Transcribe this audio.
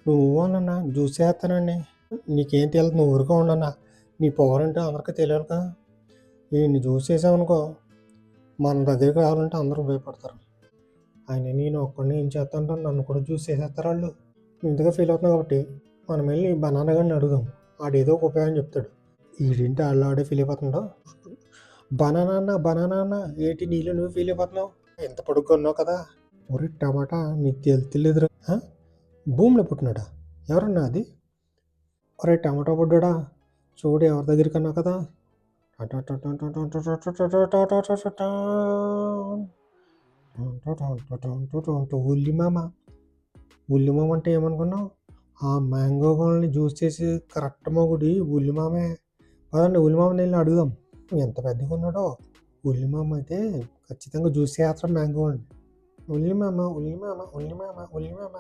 నువ్వు అనన్నా జ్యూస్ చేస్తానండి. నీకేం తెలీదు నువ్వు ఊరుకో ఉండన్నా. నీ పొగరేంటో అందరికీ తెలియాలి కదా! ఈడిని జ్యూస్ చేసావనుకో మన దగ్గరికి రావాలంటే అందరూ భయపడతారు. అయినా నేను ఒక్కడినే ఏం చేస్తానురా నన్ను కూడా జ్యూస్ చేసేస్తారాళ్ళు. నువ్వు ఇంతగా ఫీల్ అవుతున్నావు కాబట్టి మనం వెళ్ళి బనానా గాడిని అడుగుదాం. ఆడేదో ఒక ఉపాయం చెప్తాడు. ఈడేంటి ఆడే ఫీల్ అయిపోతున్నాడో. బనానా అన్న ఏంటి నీళ్ళు నువ్వు ఫీల్ అయిపోతున్నావు? ఎంత పొడుగ్గా ఉన్నావు కదా! ఒరేయ్ టమాటా నీకు తెలియదురా భూమిలో పుట్టినాడా? ఎవరన్నా అది? ఒరేయ్ టమాటా బుడ్డోడా చూడు ఎవరి దగ్గరికి అన్నావు కదా! ఉల్లి మామ ఉల్లి మామ అంటే ఏమనుకున్నావు? ఆ మ్యాంగో గోల్ని జ్యూస్ చేసి కరెక్ట్ మొగుడి ఉల్లి మామే. పదండి ఉల్లి మామని వెళ్ళి అడుగుదాం. ఎంత పెద్దగా ఉన్నాడో ఉల్లి మామ అయితే ఖచ్చితంగా జ్యూస్ చేస్తాడు మ్యాంగో గోల్ని. ఉల్లి మామ ఉల్లి మామ ఉల్లి మామ ఉల్లి మామ